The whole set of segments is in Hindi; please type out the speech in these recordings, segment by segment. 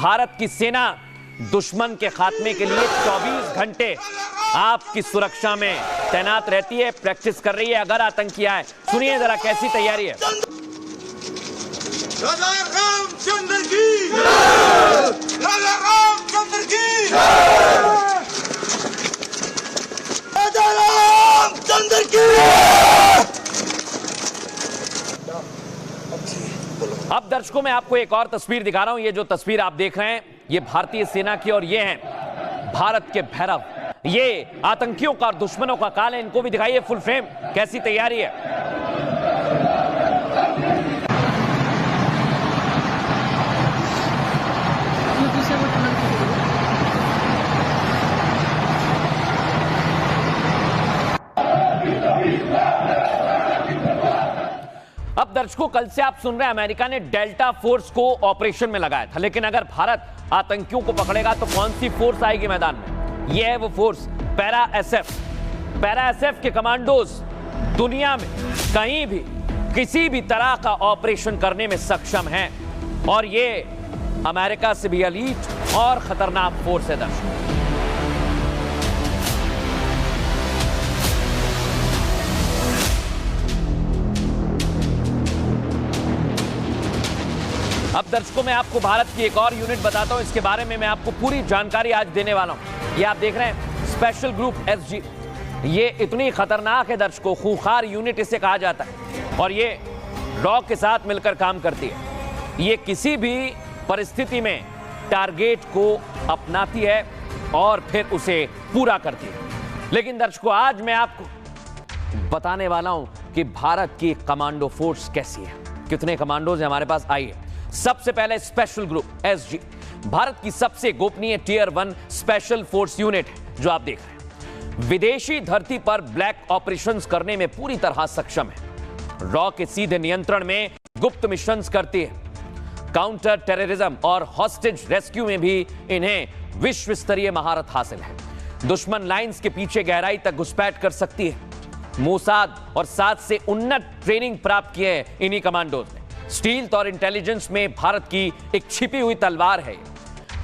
भारत की सेना दुश्मन के खात्मे के लिए 24 घंटे आपकी सुरक्षा में तैनात रहती है, प्रैक्टिस कर रही है अगर आतंकी आए। सुनिए जरा कैसी तैयारी है। राजा रामचंद्र की जय! राजा रामचंद्र की जय! राजा रामचंद्र की जय! अब दर्शकों मैं आपको एक और तस्वीर दिखा रहा हूं। ये जो तस्वीर आप देख रहे हैं ये भारतीय सेना की और ये हैं भारत के भैरव। ये आतंकियों का और दुश्मनों का काल है। इनको भी दिखाइए फुल फ्रेम कैसी तैयारी है। अब दर्शकों कल से आप सुन रहे हैं अमेरिका ने डेल्टा फोर्स को ऑपरेशन में लगाया था, लेकिन अगर भारत आतंकियों को पकड़ेगा तो कौन सी फोर्स आएगी मैदान में? यह है वो force para SF. Para SF के कमांडोज दुनिया में कहीं भी किसी भी तरह का ऑपरेशन करने में सक्षम हैं और ये अमेरिका से भी एलीट और खतरनाक फोर्स है दर्शकों। अब दर्शकों मैं आपको भारत की एक और यूनिट बताता हूं, इसके बारे में मैं आपको पूरी जानकारी आज देने वाला हूं। ये आप देख रहे हैं स्पेशल ग्रुप एसजी। ये इतनी खतरनाक है दर्शकों, खूंखार यूनिट इसे कहा जाता है और ये रॉ के साथ मिलकर काम करती है। ये किसी भी परिस्थिति में टारगेट को अपनाती है और फिर उसे पूरा करती है। लेकिन दर्शकों आज मैं आपको बताने वाला हूं कि भारत की कमांडो फोर्स कैसी है, कितने कमांडोज हैं हमारे पास। आइए सबसे पहले स्पेशल ग्रुप एसजी भारत की सबसे गोपनीय टियर 1 स्पेशल फोर्स यूनिट है जो आप देख रहे हैं। विदेशी धरती पर ब्लैक ऑपरेशंस करने में पूरी तरह सक्षम है। रॉ के सीधे नियंत्रण में गुप्त मिशंस करती है। काउंटर टेररिज्म और हॉस्टेज रेस्क्यू में भी इन्हें विश्व स्तरीय महारत हासिल है। दुश्मन लाइंस के पीछे गहराई तक घुसपैठ कर सकती है। मोसाद और साथ से उन्नत ट्रेनिंग प्राप्त किए हैं इन्हीं कमांडोज ने। स्टील्थ और इंटेलिजेंस में भारत की एक छिपी हुई तलवार है।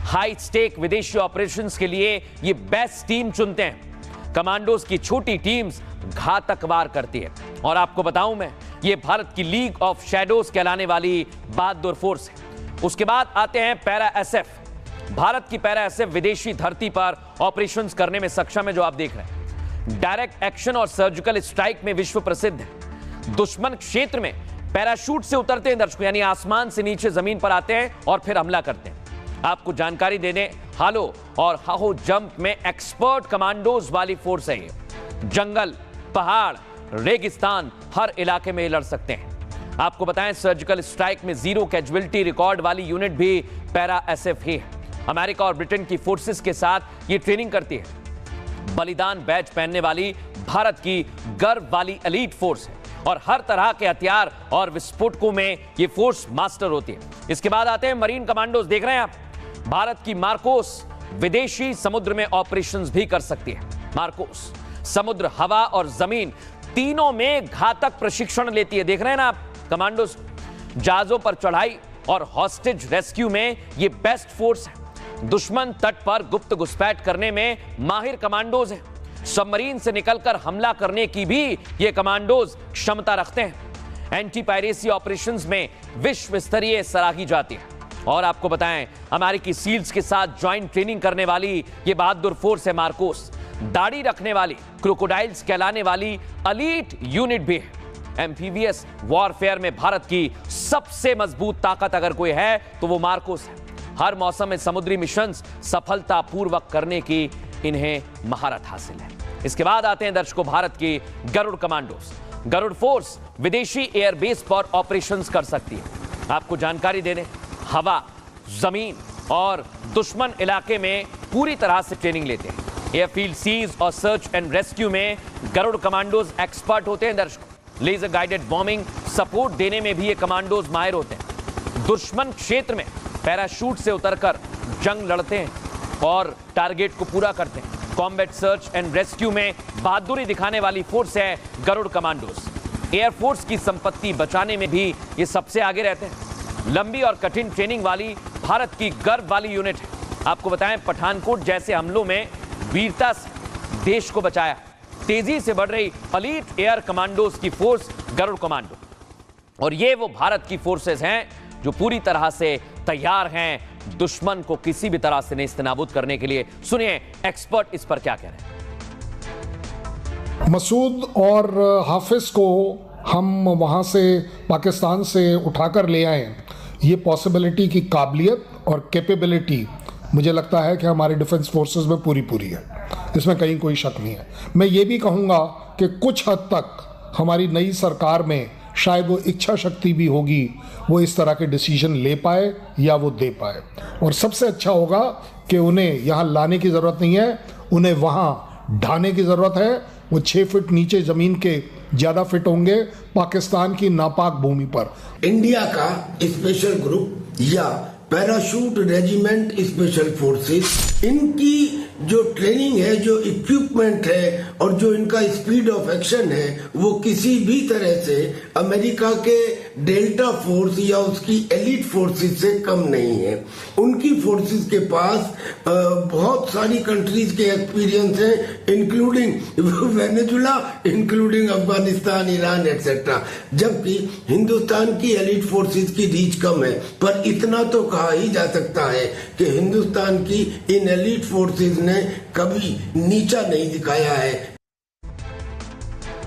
हाई स्टेक विदेशी ऑपरेशंस के लिए ये बेस्ट टीम चुनते हैं। कमांडोज की छोटी टीम्स घातक वार करती है और आपको बताऊं मैं ये भारत की लीग ऑफ शैडोज कहलाने वाली बहादुर फोर्स है। उसके बाद आते हैं पैरा एसएफ। भारत की पैरा एसएफ विदेशी धरती पर ऑपरेशंस करने में सक्षम है जो आप देख रहे हैं। डायरेक्ट एक्शन और सर्जिकल स्ट्राइक में विश्व प्रसिद्ध है। दुश्मन क्षेत्र में पैराशूट से उतरते हैं दर्शकों, यानी आसमान से नीचे जमीन पर आते हैं और फिर हमला करते हैं। आपको जानकारी देने हालो और हाहो जंप में एक्सपर्ट कमांडोज वाली फोर्स है ये। जंगल, पहाड़, रेगिस्तान हर इलाके में लड़ सकते हैं। आपको बताएं सर्जिकल स्ट्राइक में 0 कैजुअलिटी रिकॉर्ड वाली यूनिट भी पैरा एसएफ ही है। अमेरिका और ब्रिटेन की फोर्सेस के साथ ये ट्रेनिंग करती है। बलिदान बैच पहनने वाली भारत की गर्व वाली एलीट फोर्स है और हर तरह के हथियार और विस्फोटकों में ये फोर्स मास्टर होती है। इसके बाद आते हैं मरीन कमांडोज। देख रहे हैं आप भारत की मार्कोस विदेशी समुद्र में ऑपरेशंस भी कर सकती है। मार्कोस समुद्र, हवा और जमीन तीनों में घातक प्रशिक्षण लेती है। देख रहे हैं ना आप कमांडोज। जहाजों पर चढ़ाई और हॉस्टेज रेस्क्यू में ये बेस्ट फोर्स है। दुश्मन तट पर गुप्त घुसपैठ करने में माहिर कमांडोज हैं। सबमरीन से निकलकर हमला करने की भी ये कमांडोज क्षमता रखते हैं। एंटी पायरेसी ऑपरेशंस में विश्व स्तरीय सराही जाती है। और आपको बताएं अमेरिकी सील्स के साथ ज्वाइंट ट्रेनिंग करने वाली ये बहादुर फोर्स है मार्कोस। दाढ़ी रखने वाली क्रोकोडाइल्स कहलाने वाली एलीट यूनिट भी है। एम्फीबियस वॉरफेयर में भारत की सबसे मजबूत ताकत अगर कोई है तो वो मार्कोस है। हर मौसम में समुद्री मिशन सफलतापूर्वक करने की इन्हें महारत हासिल है। इसके बाद आते हैं दर्शकों भारत की गरुड़ कमांडोज। गरुड़ फोर्स विदेशी एयरबेस पर ऑपरेशंस कर सकती है। आपको जानकारी देने हवा, जमीन और दुश्मन इलाके में पूरी तरह से ट्रेनिंग लेते हैं। एयरफील्ड, सीज और सर्च एंड रेस्क्यू में गरुड़ कमांडोज एक्सपर्ट होते हैं दर्शकों। लेजर गाइडेड बॉम्बिंग सपोर्ट देने में भी ये कमांडोज माहिर होते हैं। दुश्मन क्षेत्र में पैराशूट से उतरकर जंग लड़ते हैं और टारगेट को पूरा करते हैं। कॉम्बैट सर्च एंड रेस्क्यू में बहादुरी दिखाने वाली फोर्स है गरुड़ कमांडोज। एयरफोर्स की संपत्ति बचाने में भी ये सबसे आगे रहते हैं। लंबी और कठिन ट्रेनिंग वाली भारत की गर्व वाली यूनिट है। आपको बताएं, पठानकोट जैसे हमलों में वीरता से देश को बचाया। तेजी से बढ़ रही एलीट एयर कमांडोज की फोर्स गरुड़ कमांडो, और ये वो भारत की फोर्सेस हैं जो पूरी तरह से तैयार हैं दुश्मन को किसी भी तरह से नेस्तनाबूद करने के लिए। सुनिए एक्सपर्ट इस पर क्या कह रहे हैं। मसूद और हाफिज को हम वहाँ से पाकिस्तान से उठाकर ले आए, ये पॉसिबिलिटी की काबिलियत और कैपेबिलिटी मुझे लगता है कि हमारे डिफेंस फोर्सेस में पूरी है, इसमें कहीं कोई शक नहीं है। मैं ये भी कहूँगा कि कुछ हद तक हमारी नई सरकार में शायद वो इच्छा शक्ति भी होगी, वो इस तरह के डिसीजन ले पाए या वो दे पाए। और सबसे अच्छा होगा कि उन्हें यहाँ लाने की ज़रूरत नहीं है, उन्हें वहाँ ढाने की ज़रूरत है। वो 6 फीट नीचे ज़मीन के ज़्यादा फिट होंगे पाकिस्तान की नापाक भूमि पर। इंडिया का स्पेशल ग्रुप या पैराशूट रेजिमेंट स्पेशल फोर्सेस, इनकी जो ट्रेनिंग है, जो इक्विपमेंट है और जो इनका स्पीड ऑफ एक्शन है, वो किसी भी तरह से अमेरिका के डेल्टा फोर्स या उसकी एलिट फोर्सेस से कम नहीं है। उनकी फोर्सेस के पास बहुत सारी कंट्रीज के एक्सपीरियंस हैं, including Venezuela, including Afghanistan, Iran etcetera. जबकि हिंदुस्तान की एलिट फोर्सेस की रीच कम है, पर इतना तो कहा ही जा सकता है कि हिंदुस्तान की इन एलिट फोर्सेस ने कभी नीचा नहीं दिखाया है।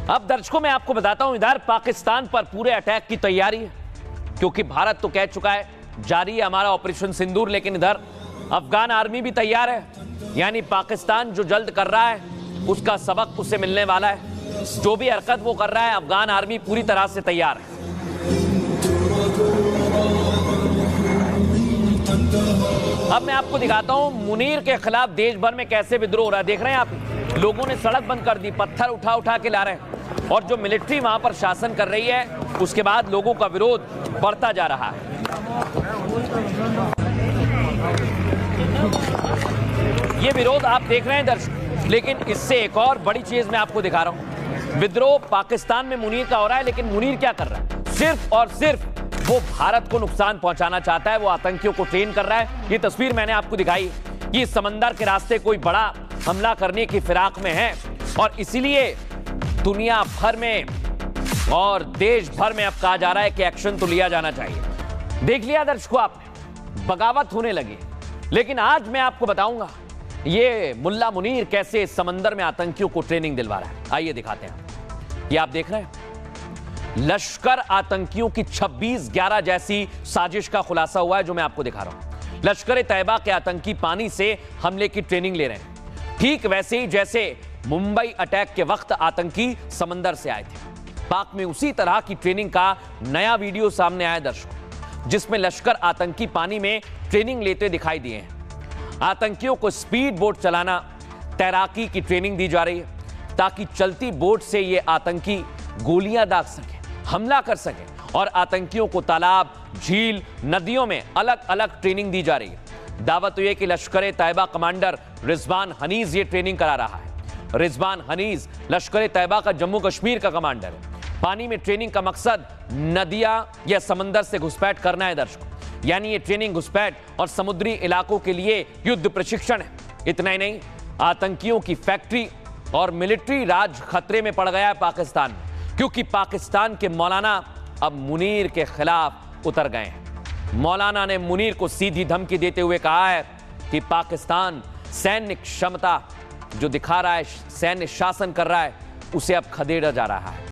अब दर्शकों मैं आपको बताता हूं, इधर पाकिस्तान पर पूरे अटैक की तैयारी है, क्योंकि भारत तो कह चुका है जारी है हमारा ऑपरेशन सिंदूर, लेकिन इधर अफगान आर्मी भी तैयार है। यानी पाकिस्तान जो जल्द कर रहा है उसका सबक उसे मिलने वाला है। जो भी हरकत वो कर रहा है, अफगान आर्मी पूरी तरह से तैयार है। अब मैं आपको दिखाता हूं मुनीर के खिलाफ देश भर में कैसे विद्रोह हो रहा है। देख रहे हैं आप, लोगों ने सड़क बंद कर दी, पत्थर उठा के ला रहे हैं, और जो मिलिट्री वहां पर शासन कर रही है उसके बाद लोगों का विरोध बढ़ता जा रहा है। ये विरोध आप देख रहे हैं दर्शक, लेकिन इससे एक और बड़ी चीज मैं आपको दिखा रहा हूं। विद्रोह पाकिस्तान में मुनीर का हो रहा है, लेकिन मुनीर क्या कर रहा है? सिर्फ और सिर्फ वो भारत को नुकसान पहुंचाना चाहता है, वो आतंकियों को ट्रेन कर रहा है। ये तस्वीर मैंने आपको दिखाई, ये समंदर के रास्ते कोई बड़ा हमला करने की फिराक में है, और इसीलिए दुनिया भर में और देश भर में अब कहा जा रहा है कि एक्शन तो लिया जाना चाहिए। देख लिया दर्शकों आपने, बगावत होने लगी। लेकिन आज मैं आपको बताऊंगा ये मुल्ला मुनीर कैसे समंदर में आतंकियों को ट्रेनिंग दिलवा रहा है। आइए दिखाते हैं। ये आप देख रहे हैं, लश्कर आतंकियों की 26/11 जैसी साजिश का खुलासा हुआ है, जो मैं आपको दिखा रहा हूं। लश्कर तैयबा के आतंकी पानी से हमले की ट्रेनिंग ले रहे हैं, ठीक वैसे ही जैसे मुंबई अटैक के वक्त आतंकी समंदर से आए थे। पाक में उसी तरह की ट्रेनिंग का नया वीडियो सामने आया दर्शकों, जिसमें लश्कर आतंकी पानी में ट्रेनिंग लेते दिखाई दिए हैं। आतंकियों को स्पीड बोट चलाना, तैराकी की ट्रेनिंग दी जा रही है, ताकि चलती बोट से ये आतंकी गोलियां दाग सके, हमला कर सके, और आतंकियों को तालाब, झील, नदियों में अलग अलग ट्रेनिंग दी जा रही है। दावत यह कि लश्कर तैयबा कमांडर रिजवान हनीज ये ट्रेनिंग करा रहा है। रिजवान हनीज लश्कर तैयबा का जम्मू कश्मीर का कमांडर है। पानी में ट्रेनिंग का मकसद नदियां या समंदर से घुसपैठ करना है दर्शकों। यानी ये ट्रेनिंग घुसपैठ और समुद्री इलाकों के लिए युद्ध प्रशिक्षण है। इतना ही नहीं, आतंकियों की फैक्ट्री और मिलिट्री राज खतरे में पड़ गया है पाकिस्तान में, क्योंकि पाकिस्तान के मौलाना अब मुनीर के खिलाफ उतर गए हैं। मौलाना ने मुनीर को सीधी धमकी देते हुए कहा है कि पाकिस्तान सैन्य क्षमता जो दिखा रहा है, सैन्य शासन कर रहा है, उसे अब खदेड़ा जा रहा है।